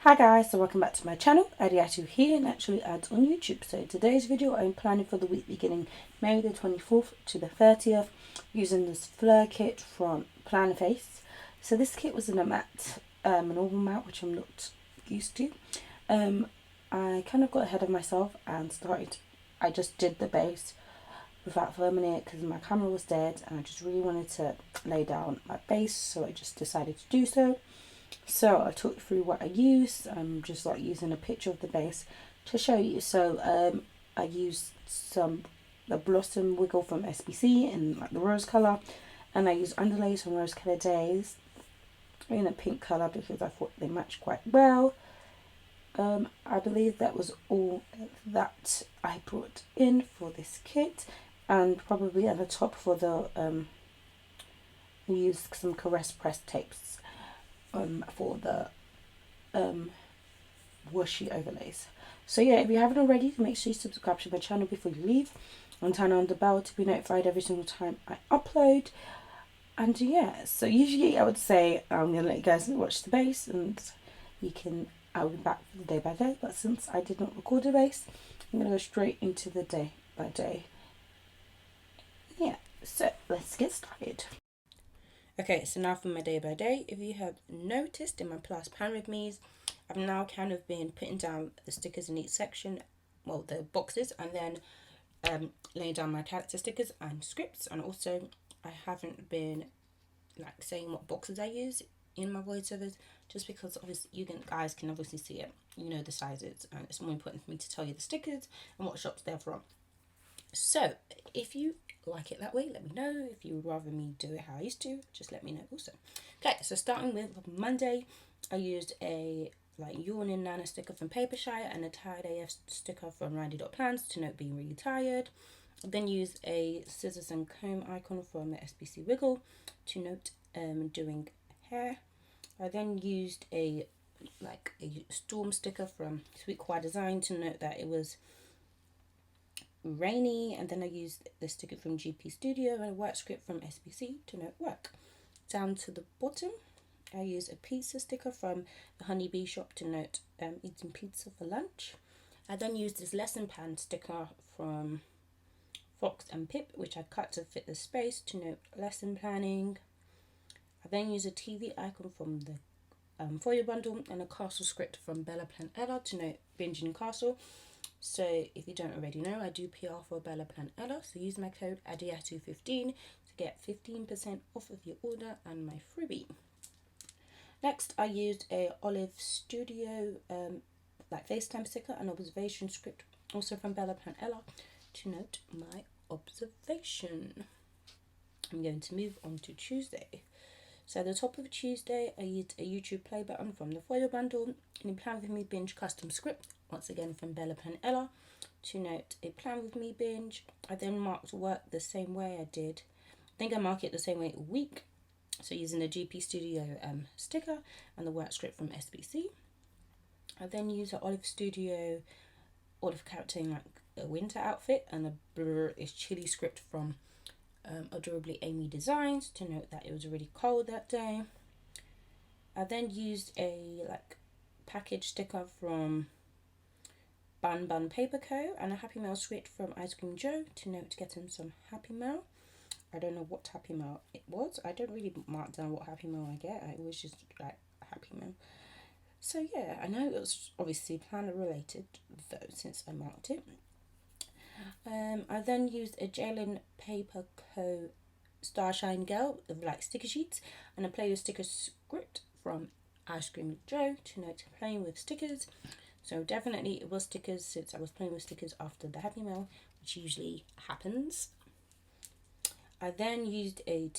Hi guys, so welcome back to my channel. Adiatu here, Naturallyads on YouTube. So today's video I'm planning for the week beginning May the 24th to the 30th using this Fleur kit from PlannerFace. So this kit was in a matte, a normal matte, which I'm not used to. I kind of got ahead of myself and I just did the base without filming it because my camera was dead and I just really wanted to lay down my base, so I just decided to do so. So I took you through what I use. I'm just like using a picture of the base to show you. So I used the Blossom Wiggle from SBC in like the rose colour, and I used underlays from Rose Colour Days in a pink colour because I thought they matched quite well. I believe that was all that I brought in for this kit, and probably at the top for the I used some Caress press tapes for the washi overlays. So yeah, if you haven't already, make sure you subscribe to my channel before you leave and turn on the bell to be notified every single time I upload. And yeah, so usually I would say I'm gonna let you guys watch the base and I'll be back for the day by day, but since I did not record the base, I'm gonna go straight into the day by day. Yeah, so let's get started. Okay, so now for my day by day. If you have noticed in my plus plan with me's, I've now kind of been putting down the stickers in each section, well, the boxes, and then laying down my character stickers and scripts. And also I haven't been like saying what boxes I use in my voiceovers, just because obviously you guys can obviously see it, you know the sizes, and it's more important for me to tell you the stickers and what shops they're from. So if you like it that way, let me know. If you would rather me do it how I used to, just let me know also. Okay, so starting with Monday, I used a yawning Nana sticker from Papershire and a Tired AF sticker from Randy.plans to note being really tired. I then used a scissors and comb icon from the SBC Wiggle to note doing hair. I then used a storm sticker from Sweet Quiet Design to note that it was rainy, and then I used the sticker from GP Studio and a work script from SBC to note work. Down to the bottom, I used a pizza sticker from the Honeybee shop to note eating pizza for lunch. I then used this lesson plan sticker from Fox and Pip, which I cut to fit the space to note lesson planning. I then used a TV icon from the Foyer bundle and a castle script from Bella PlanWithAds to note binging castle. So if you don't already know, I do PR for Bella PlanWithAds, so use my code ADIATU15 to get 15% off of your order and my freebie. Next, I used a Olive Studio FaceTime sticker and observation script, also from Bella PlanWithAds, to note my observation. I'm going to move on to Tuesday. So at the top of Tuesday, I used a YouTube play button from the Foyer bundle and a Plan With Me binge custom script, once again from Bella PlanWithAds, to note a Plan With Me binge. I then marked work the same way I did. I think I mark it the same way a week. So using the GP Studio sticker and the work script from SBC. I then used an Olive Studio Olive character in like a winter outfit and a Blur is chilly script from Adorably Amy Designs to note that it was really cold that day. I then used a package sticker from Bun Bun Paper Co. and a Happy Mail script from Ice Cream Joe to note getting some Happy Mail. I don't know what Happy Mail it was. I don't really mark down what Happy Mail I get. I always just like Happy Mail. So yeah, I know it was obviously planner related though, since I marked it. I then used a Jalen Paper Co. Starshine Girl of sticker sheets and a Play With Stickers script from Ice Cream Joe to note playing with stickers. So definitely it was stickers, since I was playing with stickers after the Happy Mail, which usually happens. I then used a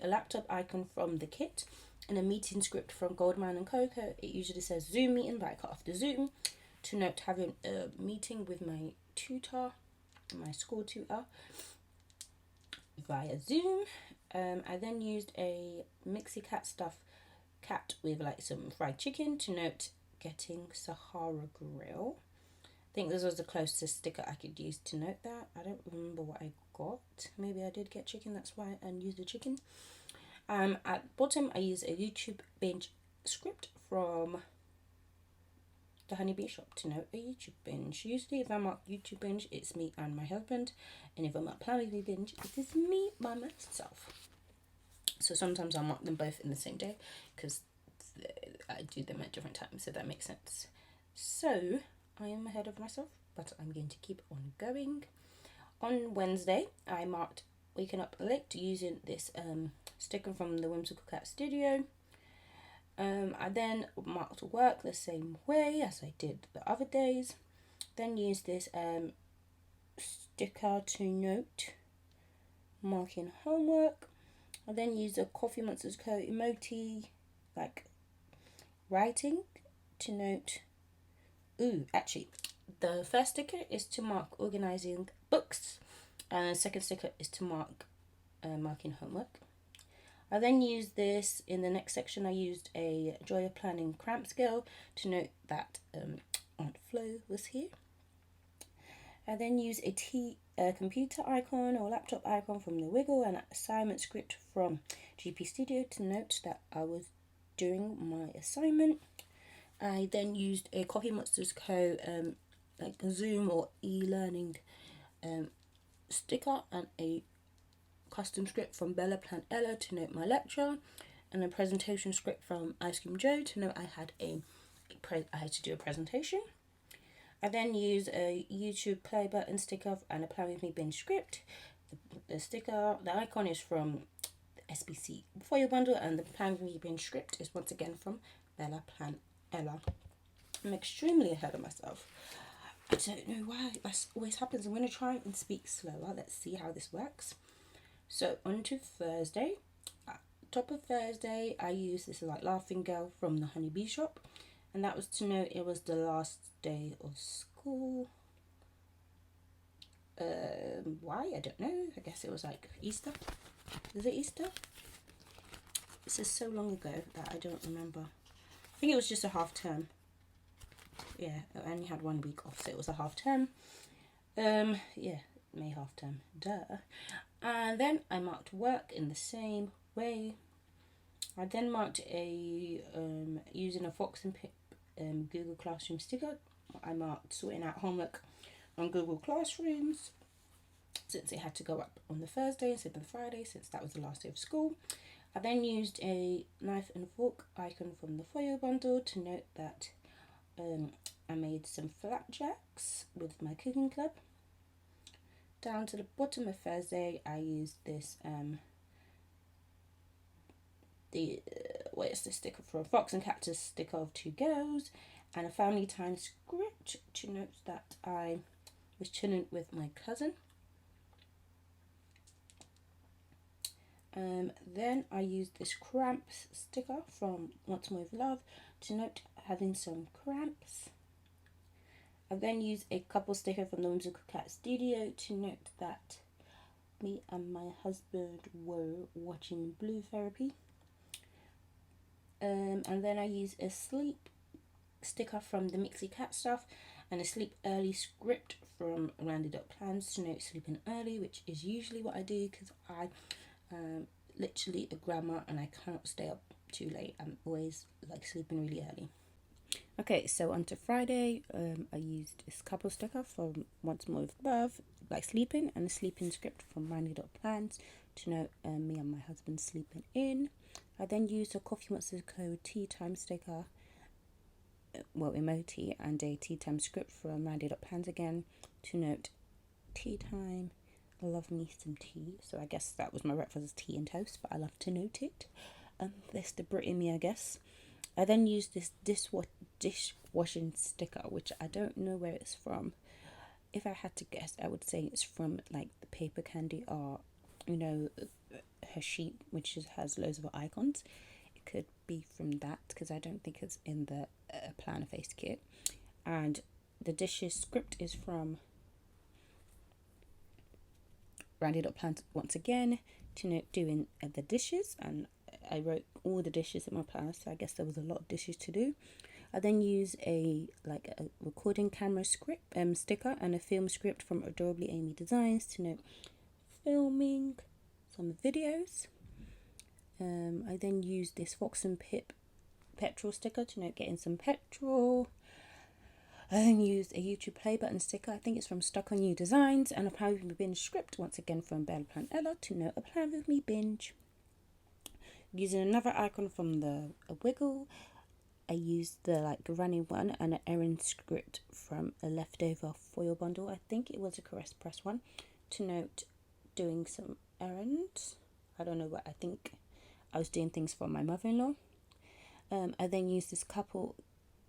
laptop icon from the kit and a meeting script from Goldman and Coco. It usually says Zoom meeting, but I cut off the Zoom to note having a meeting with my tutor, my school tutor, via Zoom. I then used a Mixie Cat stuff cat with some fried chicken to note getting Sahara Grill. I think this was the closest sticker I could use to note that. I don't remember what I got. Maybe I did get chicken, that's why I used the chicken. At bottom I used a YouTube binge script from the Honeybee Shop to note a YouTube binge. Usually if I mark YouTube binge, it's me and my husband, and if I mark Plan With Me binge, it is me by myself. So sometimes I mark them both in the same day because I do them at different times, so that makes sense. So I am ahead of myself, but I'm going to keep on going. On Wednesday, I marked waking up late using this sticker from the Whimsical Cat Studio. I then marked work the same way as I did the other days. Then used this sticker to note marking homework. I then used a Coffee Monsters Co emoji, like writing, to note. Actually, the first sticker is to mark organizing books, and the second sticker is to mark marking homework. I then used this in the next section. I used a Joy of Planning cramp scale to note that Aunt Fleur was here. I then used a computer icon or laptop icon from the Wiggle and an assignment script from GP Studio to note that I was doing my assignment. I then used a Coffee Monsters Co like a Zoom or e-learning sticker and a custom script from Bella Plan Ella to note my lecture, and a presentation script from Ice Cream Joe to note I had to do a presentation. I then used a YouTube play button sticker and a Plan With Me binge script. The icon is from the SBC foil bundle, and the Plan With Me binge script is once again from Bella Plan Ella. I'm extremely ahead of myself. I don't know why that always happens. I'm going to try and speak slower. Let's see how this works. So on to Thursday. Top of Thursday, I used this like Laughing Girl from the Honeybee Shop, and that was to note it was the last day of school. Why? I don't know. I guess it was like Easter. Is it Easter? This is so long ago that I don't remember. I think it was just a half term. Yeah, I only had 1 week off, so it was a half term. Yeah, May half term. Duh. And then I marked work in the same way. I then marked using a Fox and Pip Google Classroom sticker. I marked sorting out homework on Google Classrooms, since it had to go up on the Thursday instead of the Friday, since that was the last day of school. I then used a knife and fork icon from the foil bundle to note that I made some flapjacks with my cooking club. Down to the bottom of Thursday, I used this the sticker from Fox and Cactus sticker of 2 girls, and a family time script to note that I was chilling with my cousin. Then I used this cramps sticker from Once More With Love to note having some cramps. I then used a couple sticker from the Whimsical Cat Studio to note that me and my husband were watching Blue Therapy. And then I used a sleep sticker from the Mixie Cat Stuff and a sleep early script from Rounded Up Plans to note sleeping early, which is usually what I do because I literally a grandma and I cannot stay up too late. I'm always like sleeping really early. Okay, so on to Friday, I used this couple sticker from Once More With Love, like sleeping, and a sleeping script from Rounded Up Plans to note me and my husband sleeping in. I then used a Coffee Monsters Co tea time sticker, emoji, and a tea time script from Rounded Up Plans again to note tea time. I love me some tea, so I guess that was my breakfast, tea and toast, but I love to note it. That's the Brit in me, I guess. I then used this dishwashing sticker, which I don't know where it's from. If I had to guess, I would say it's from like the Paper Candy art, her sheet, which has loads of icons. It could be from that because I don't think it's in the PlannerFace kit. And the dishes script is from Rounded Up Plans once again to note doing the dishes, and I wrote all the dishes in my planner, so I guess there was a lot of dishes to do. I then use a recording camera script sticker and a film script from Adorably Amy Designs to note filming some videos. I then used this Fox and Pip petrol sticker to note getting some petrol. I then used a YouTube play button sticker. I think it's from Stuck on You Designs, and a Plan With Me binge script once again from Bella Plan Ella to note a Plan With Me binge. Using another icon from the Wiggle, I used the like running one and an errand script from a leftover foil bundle. I think it was a Caress Press one to note doing some errands. I don't know what, I think I was doing things for my mother-in-law. I then used this couple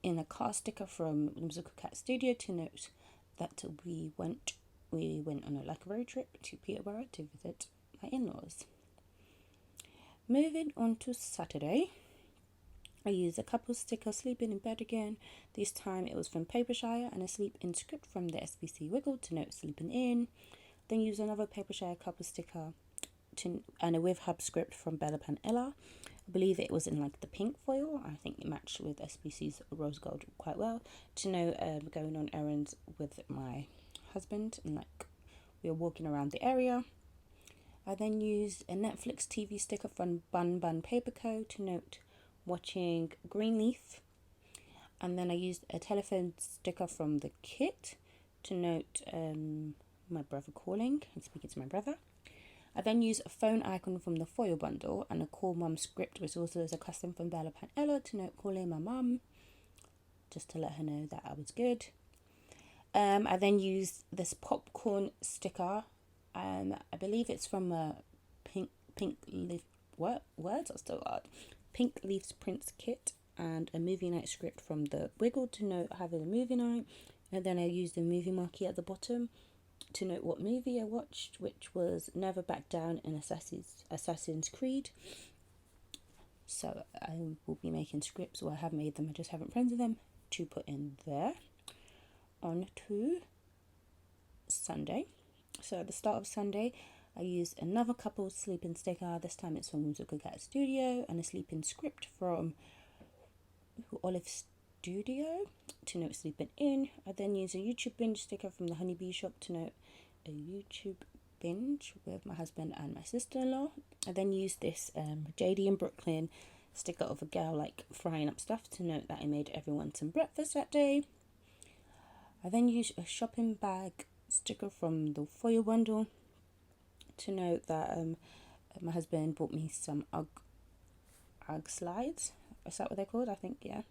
in a car sticker from Whimsical Cat Studio to note that we went on a road trip to Peterborough to visit my in-laws. Moving on to Saturday, I used a couple sticker sleeping in bed again. This time it was from Papershire and a sleep in script from the SBC Wiggle to note sleeping in. Then used another Papershire couple sticker and a With Hub script from Bella Pan Ella. I believe it was in like the pink foil. I think it matched with SBC's rose gold quite well. To know going on errands with my husband and like we were walking around the area. I then used a Netflix TV sticker from Bun Bun Paper Co. to note watching Greenleaf. And then I used a telephone sticker from the kit to note my brother calling and speaking to my brother. I then used a phone icon from the foil bundle and a Call Mum script, which also is a custom from Bella Pan Ella to note calling my mum, just to let her know that I was good. I then used this popcorn sticker. I believe it's from a Pink Leaf. What words are still hard? Pink Leaf's Prince kit and a movie night script from the Wiggle to note having a movie night. And then I used a movie marquee at the bottom to note what movie I watched, which was Never Back Down in Assassin's Creed. So I will be making scripts, or I have made them, I just haven't printed them, to put in there. On to Sunday. So at the start of Sunday, I used another couple sleeping sticker. This time it's from Whimsical Cat Studio and a sleeping script from Olive Studio to note sleeping in. I then used a YouTube binge sticker from the Honeybee shop to note a YouTube binge with my husband and my sister-in-law. I then used this JD in Brooklyn sticker of a girl like frying up stuff to note that I made everyone some breakfast that day. I then used a shopping bag sticker from the foil bundle to note that my husband bought me some Ugg slides. Is that what they're called? I think, yeah.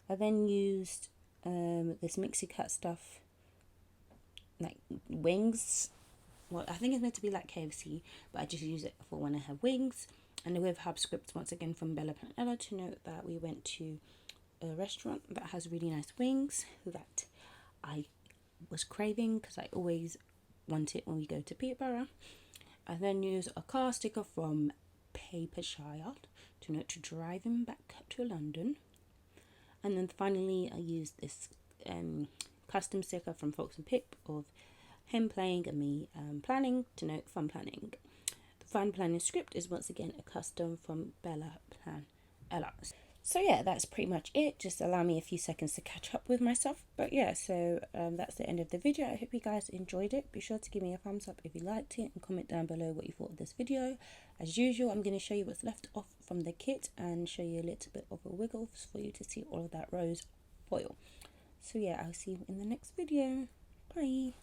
I then used this Mixie Cat stuff, like wings. Well, I think it's meant to be like KFC, but I just use it for when I have wings. And the With Hub script once again from Bella Pan Ella to note that we went to a restaurant that has really nice wings that I was craving because I always want it when we go to Peterborough. I then use a car sticker from Papershire to note to driving back to London. And then finally I used this custom sticker from Fox and Pip of him playing and me planning to note fun planning. The fun planning script is once again a custom from Bella Plan Ella. So yeah, that's pretty much it. Just allow me a few seconds to catch up with myself. But yeah, so that's the end of the video. I hope you guys enjoyed it. Be sure to give me a thumbs up if you liked it and comment down below what you thought of this video. As usual, I'm going to show you what's left off from the kit and show you a little bit of a wiggle for you to see all of that rose foil. So yeah, I'll see you in the next video. Bye.